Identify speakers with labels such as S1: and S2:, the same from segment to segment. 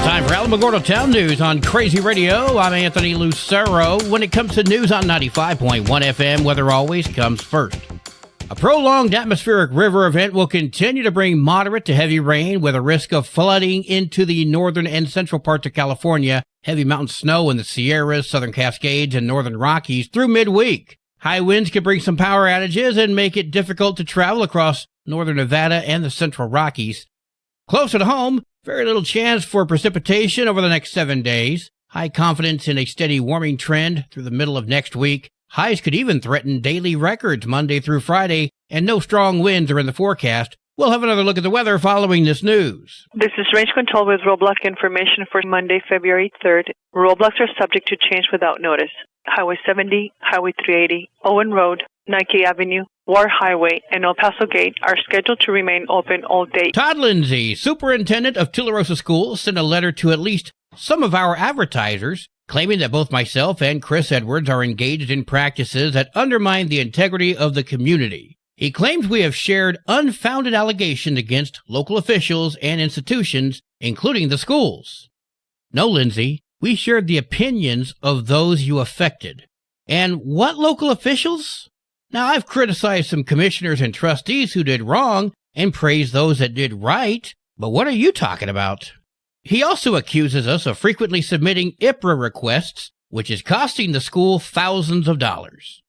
S1: Time for Alamogordo Town News on Crazy Radio. I'm Anthony Lucero. When it comes to news on 95.1 FM, weather always comes first. A prolonged atmospheric river event will continue to bring moderate to heavy rain with a risk of flooding into the northern and central parts of California, heavy mountain snow in the Sierras, southern Cascades, and northern Rockies through midweek. High winds could bring some power outages and make it difficult to travel across northern Nevada and the central Rockies. Closer to home, very little chance for precipitation over the next 7 days. High confidence in a steady warming trend through the middle of next week. Highs could even threaten daily records Monday through Friday, and no strong winds are in the forecast. We'll have another look at the weather following this news.
S2: This is Range Control with roadblock information for Monday, February 3rd. Roadblocks are subject to change without notice. Highway 70, Highway 380, Owen Road, Nike Avenue, War Highway, and El Paso Gate are scheduled to remain open all day.
S1: Todd Lindsay, superintendent of Tularosa Schools, sent a letter to at least some of our advertisers claiming that both myself and Chris Edwards are engaged in practices that undermine the integrity of the community. He claims we have shared unfounded allegations against local officials and institutions, including the schools. No, Lindsay, we shared the opinions of those you affected. And what local officials? Now, I've criticized some commissioners and trustees who did wrong and praised those that did right, but what are you talking about? He also accuses us of frequently submitting IPRA requests, which is costing the school thousands of dollars.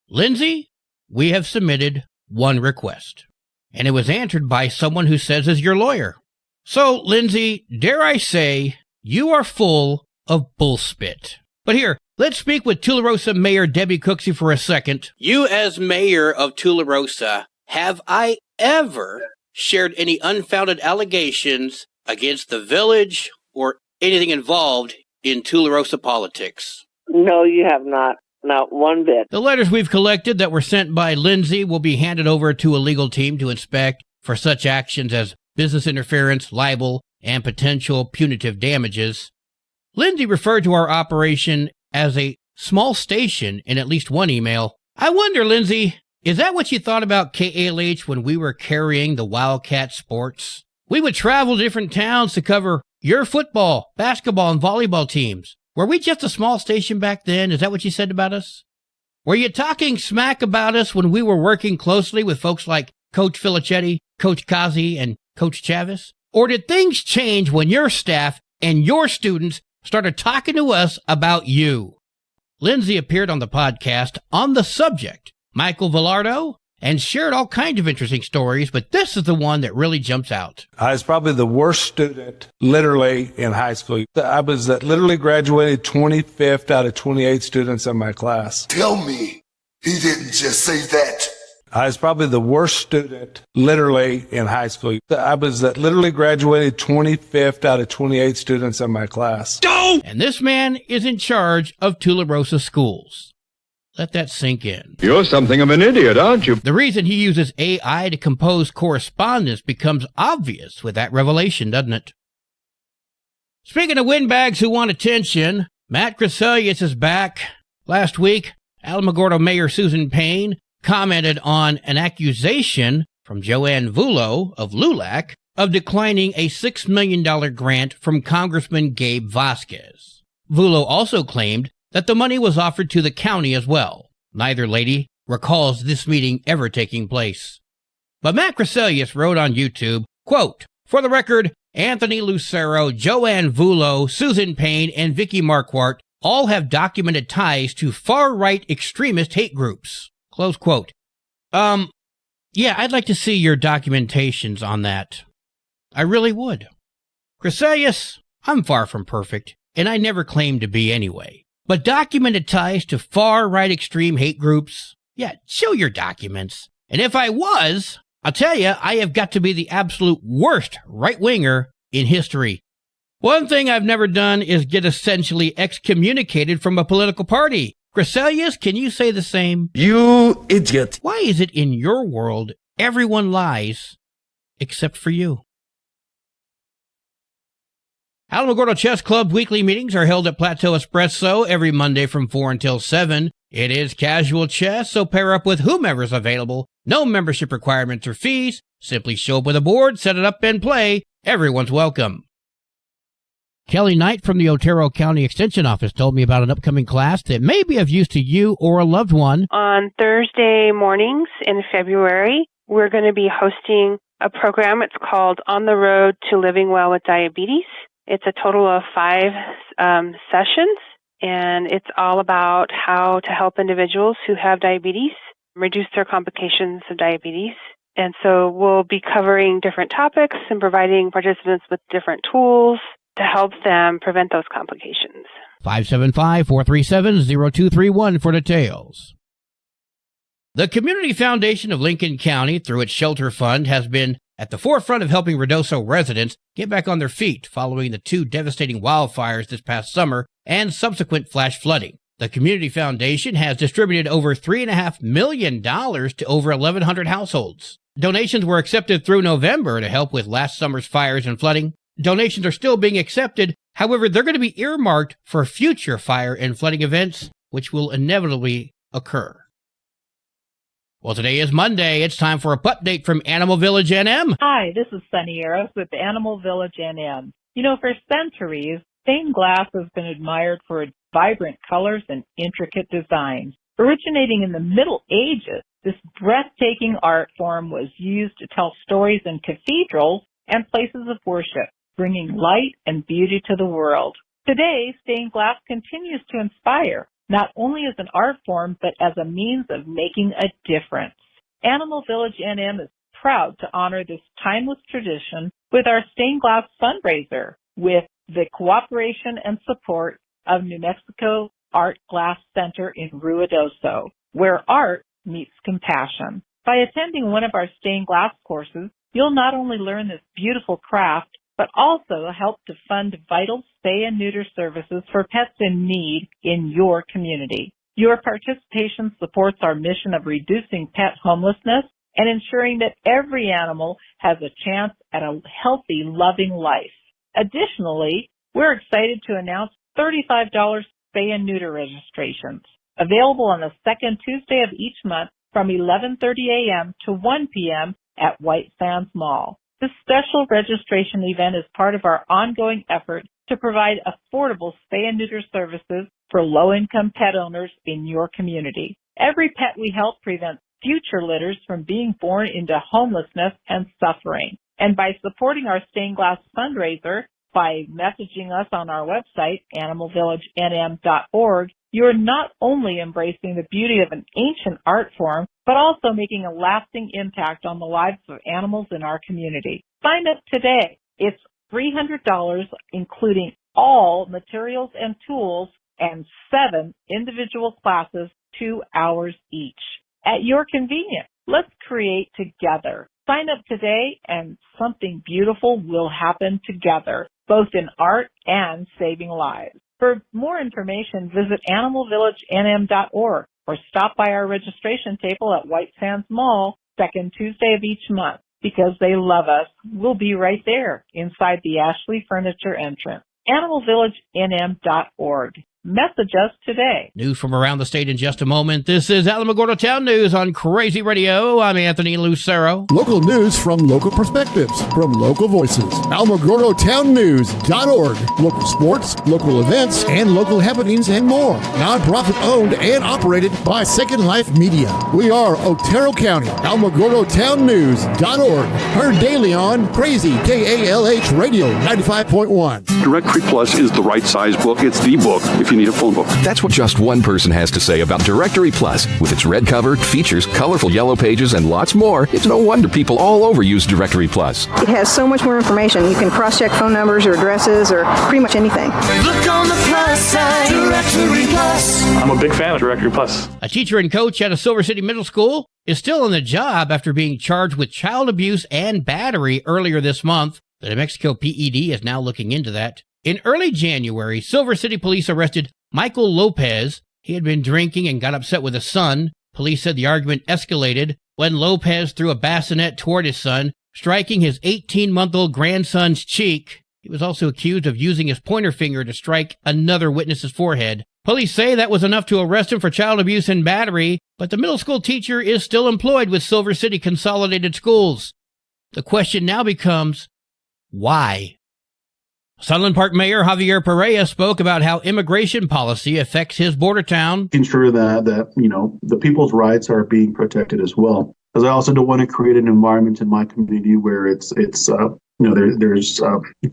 S1: Lindsay, we have submitted one request, and it was answered by someone who says is your lawyer. So, Lindsay, dare I say, you are full of bullspit. But here, let's speak with Tularosa Mayor Debbie Cooksey for a second. You as mayor of Tularosa, have I ever shared any unfounded allegations against the village or anything involved in Tularosa politics?
S3: No, you have not. Not one bit.
S1: The letters we've collected that were sent by Lindsay will be handed over to a legal team to inspect for such actions as business interference, libel, and potential punitive damages. Lindsay referred to our operation as a small station in at least one email. I wonder, Lindsay, is that what you thought about KALH when we were carrying the Wildcat sports? We would travel to different towns to cover your football, basketball, and volleyball teams. Were we just a small station back then? Is that what you said about us? Were you talking smack about us when we were working closely with folks like Coach Filichetti, Coach Kazi, and Coach Chavez? Or did things change when your staff and your students started talking to us about you? Lindsay appeared on the podcast on the subject, Michael Villardo, and shared all kinds of interesting stories, but this is the one that really jumps out.
S4: I was probably the worst student, literally, in high school. I was literally graduated 25th out of 28 students in my class.
S5: Tell me he didn't just say that.
S4: I was probably the worst student, literally, in high school. I was literally graduated 25th out of 28 students in my class.
S1: Go! And this man is in charge of Tularosa schools. Let that sink in.
S6: You're something of an idiot, aren't you?
S1: The reason he uses AI to compose correspondence becomes obvious with that revelation, doesn't it? Speaking of windbags who want attention, Matt Crescelius is back. Last week, Alamogordo Mayor Susan Payne commented on an accusation from Joanne Vullo of LULAC of declining a $6 million grant from Congressman Gabe Vasquez. Vullo also claimed that the money was offered to the county as well. Neither lady recalls this meeting ever taking place. But Matt Crescelius wrote on YouTube, quote, "For the record, Anthony Lucero, Joanne Vullo, Susan Payne, and Vicky Marquardt all have documented ties to far-right extremist hate groups." Close quote. Yeah, I'd like to see your documentations on that. I really would. Crescelius, I'm far from perfect, and I never claimed to be anyway. But documented ties to far-right extreme hate groups? Yeah, show your documents. And if I was, I'll tell you, I have got to be the absolute worst right-winger in history. One thing I've never done is get essentially excommunicated from a political party. Crescelius, can you say the same?
S6: You idiot.
S1: Why is it in your world everyone lies except for you? Alamogordo Chess Club weekly meetings are held at Plateau Espresso every Monday from 4 until 7. It is casual chess, so pair up with whomever's available. No membership requirements or fees. Simply show up with a board, set it up, and play. Everyone's welcome. Kelly Knight from the Otero County Extension Office told me about an upcoming class that may be of use to you or a loved one.
S7: On Thursday mornings in February, we're going to be hosting a program. It's called On the Road to Living Well with Diabetes. It's a total of 5 sessions, and it's all about how to help individuals who have diabetes reduce their complications of diabetes. And so we'll be covering different topics and providing participants with different tools to help them prevent those complications.
S1: 575-437-0231 for details. The Community Foundation of Lincoln County, through its Shelter Fund, has been at the forefront of helping Ruidoso residents get back on their feet following the 2 devastating wildfires this past summer and subsequent flash flooding. The Community Foundation has distributed over $3.5 million to over 1,100 households. Donations were accepted through November to help with last summer's fires and flooding. Donations are still being accepted. However, they're going to be earmarked for future fire and flooding events, which will inevitably occur. Well, today is Monday. It's time for a update from Animal Village NM.
S8: Hi, this is Sunny Eros with Animal Village NM. You know, for centuries, stained glass has been admired for its vibrant colors and intricate designs. Originating in the Middle Ages, this breathtaking art form was used to tell stories in cathedrals and places of worship, bringing light and beauty to the world. Today, stained glass continues to inspire, not only as an art form, but as a means of making a difference. Animal Village NM is proud to honor this timeless tradition with our stained glass fundraiser with the cooperation and support of New Mexico Art Glass Center in Ruidoso, where art meets compassion. By attending one of our stained glass courses, you'll not only learn this beautiful craft, but also help to fund vital spay and neuter services for pets in need in your community. Your participation supports our mission of reducing pet homelessness and ensuring that every animal has a chance at a healthy, loving life. Additionally, we're excited to announce $35 spay and neuter registrations, available on the second Tuesday of each month from 11:30 a.m. to 1 p.m. at White Sands Mall. This special registration event is part of our ongoing effort to provide affordable spay and neuter services for low-income pet owners in your community. Every pet we help prevents future litters from being born into homelessness and suffering. And by supporting our stained glass fundraiser, by messaging us on our website, animalvillagenm.org, you're not only embracing the beauty of an ancient art form, but also making a lasting impact on the lives of animals in our community. Sign up today. It's $300, including all materials and tools, and 7 individual classes, 2 hours each. At your convenience, let's create together. Sign up today and something beautiful will happen together, both in art and saving lives. For more information, visit animalvillagenm.org or stop by our registration table at White Sands Mall, second Tuesday of each month. Because they love us, we'll be right there inside the Ashley Furniture entrance. animalvillagenm.org. Message us today.
S1: News from around the state in just a moment. This is Alamogordo Town News on Crazy Radio. I'm Anthony Lucero.
S9: Local news from local perspectives, from local voices. AlamogordoTownNews.org. Local sports, local events, and local happenings and more. Nonprofit owned and operated by Second Life Media. We are Otero County. AlamogordoTownNews.org. Heard daily on Crazy KALH Radio 95.1.
S10: Directory Plus is the right size book. It's the book if you need a phone book.
S11: That's what just one person has to say about Directory Plus. With its red cover, features, colorful yellow pages, and lots more, it's no wonder people all over use Directory Plus.
S12: It has so much more information. You can cross-check phone numbers or addresses or pretty much anything.
S13: Look on the plus side, Directory Plus.
S14: I'm a big fan of Directory Plus.
S1: A teacher and coach at a Silver City Middle School is still on the job after being charged with child abuse and battery earlier this month. The New Mexico PED is now looking into that. In early January, Silver City police arrested Michael Lopez. He had been drinking and got upset with his son. Police said the argument escalated when Lopez threw a bassinet toward his son, striking his 18-month-old grandson's cheek. He was also accused of using his pointer finger to strike another witness's forehead. Police say that was enough to arrest him for child abuse and battery, but the middle school teacher is still employed with Silver City Consolidated Schools. The question now becomes, why? Sunland Park Mayor Javier Perea spoke about how immigration policy affects his border town.
S15: Ensure that the people's rights are being protected as well. Because I also don't want to create an environment in my community where there's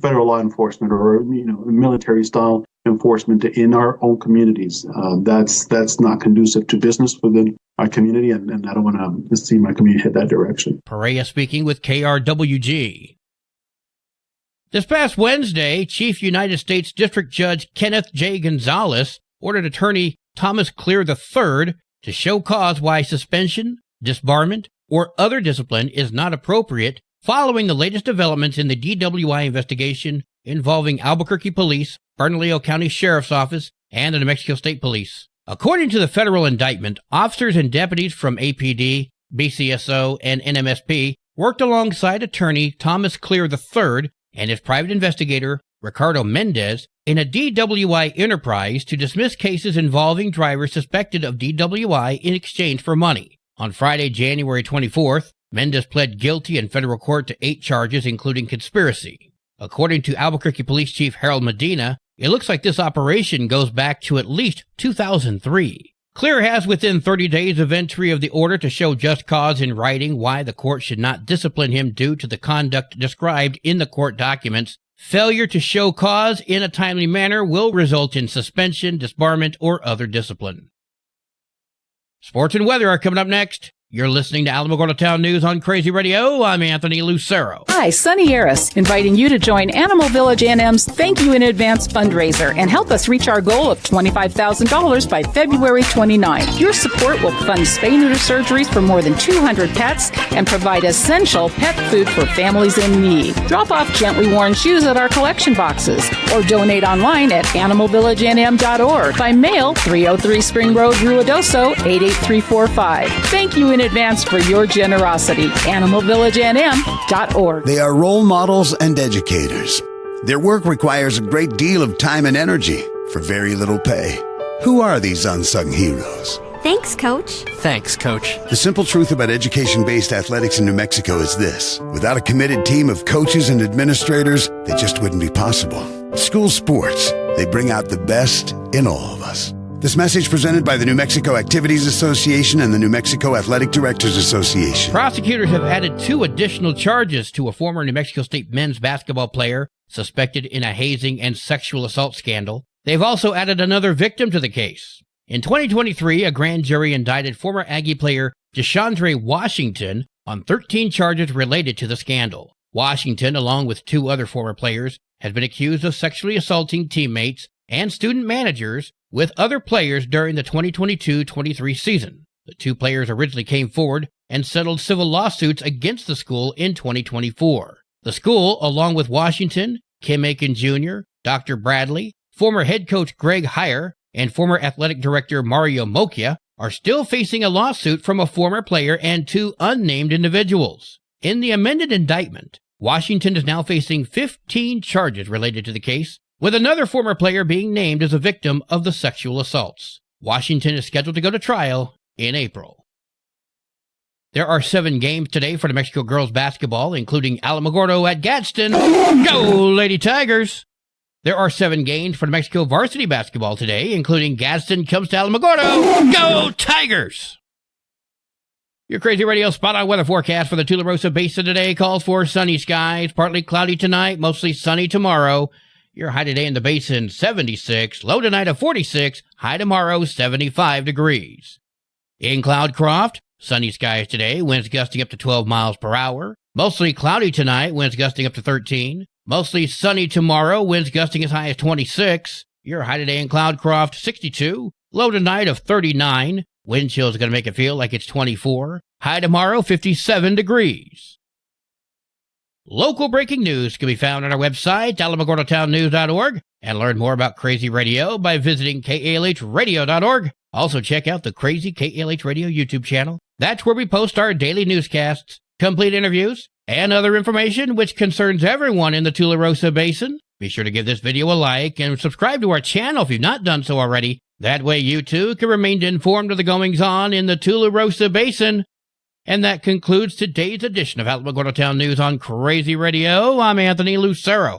S15: federal law enforcement or military style enforcement in our own communities. That's not conducive to business within our community, and I don't want to see my community head that direction.
S1: Perea speaking with KRWG. This past Wednesday, Chief United States District Judge Kenneth J. Gonzalez ordered attorney Thomas Clear III to show cause why suspension, disbarment, or other discipline is not appropriate following the latest developments in the DWI investigation involving Albuquerque Police, Bernalillo County Sheriff's Office, and the New Mexico State Police. According to the federal indictment, officers and deputies from APD, BCSO, and NMSP worked alongside attorney Thomas Clear III and his private investigator, Ricardo Mendez, in a DWI enterprise to dismiss cases involving drivers suspected of DWI in exchange for money. On Friday, January 24th, Mendez pled guilty in federal court to 8 charges, including conspiracy. According to Albuquerque Police Chief Harold Medina, it looks like this operation goes back to at least 2003. Clear has within 30 days of entry of the order to show just cause in writing why the court should not discipline him due to the conduct described in the court documents. Failure to show cause in a timely manner will result in suspension, disbarment, or other discipline. Sports and weather are coming up next. You're listening to Alamogordo Town News on Crazy Radio. I'm Anthony Lucero.
S16: Hi, Sunny Harris, inviting you to join Animal Village NM's Thank You in Advance fundraiser and help us reach our goal of $25,000 by February 29th. Your support will fund spay-neuter surgeries for more than 200 pets and provide essential pet food for families in need. Drop off gently worn shoes at our collection boxes or donate online at animalvillagenm.org. By mail, 303 Spring Road, Ruidoso, 88345. Thank you in advance for your generosity. AnimalVillageNM.org.
S17: They are role models and educators. Their work requires a great deal of time and energy for very little pay. Who are these unsung heroes?
S18: Thanks, Coach.
S19: Thanks, Coach.
S17: The simple truth about education-based athletics in New Mexico is this. Without a committed team of coaches and administrators, it just wouldn't be possible. School sports, they bring out the best in all of us. This message presented by the New Mexico Activities Association and the New Mexico Athletic Directors Association.
S1: Prosecutors have added 2 additional charges to a former New Mexico State men's basketball player suspected in a hazing and sexual assault scandal. They've also added another victim to the case. In 2023, a grand jury indicted former Aggie player Deshandre Washington on 13 charges related to the scandal. Washington, along with 2 other former players, has been accused of sexually assaulting teammates and student managers with other players during the 2022-23 season. The 2 players originally came forward and settled civil lawsuits against the school in 2024. The school, along with Washington, Kim Aiken Jr., Dr. Bradley, former head coach Greg Heyer, and former athletic director Mario Mokia, are still facing a lawsuit from a former player and 2 unnamed individuals. In the amended indictment, Washington is now facing 15 charges related to the case, with another former player being named as a victim of the sexual assaults. Washington is scheduled to go to trial in April. There are 7 games today for New Mexico girls basketball, including Alamogordo at Gadsden. Go, Lady Tigers! There are 7 games for New Mexico varsity basketball today, including Gadsden comes to Alamogordo. Go, Tigers! Your Crazy Radio spot-on weather forecast for the Tularosa Basin today calls for sunny skies, partly cloudy tonight, mostly sunny tomorrow. Your high today in the basin, 76. Low tonight of 46. High tomorrow, 75 degrees. In Cloudcroft, sunny skies today. Winds gusting up to 12 miles per hour. Mostly cloudy tonight. Winds gusting up to 13. Mostly sunny tomorrow. Winds gusting as high as 26. Your high today in Cloudcroft, 62. Low tonight of 39. Wind chill is going to make it feel like it's 24. High tomorrow, 57 degrees. Local breaking news can be found on our website, alamogordotownnews.org, and learn more about Crazy Radio by visiting KALHradio.org. Also check out the Crazy KALH Radio YouTube channel. That's where we post our daily newscasts, complete interviews, and other information which concerns everyone in the Tularosa Basin. Be sure to give this video a like and subscribe to our channel if you've not done so already. That way you too can remain informed of the goings-on in the Tularosa Basin. And that concludes today's edition of Alamogordo Town News on Crazy Radio. I'm Anthony Lucero.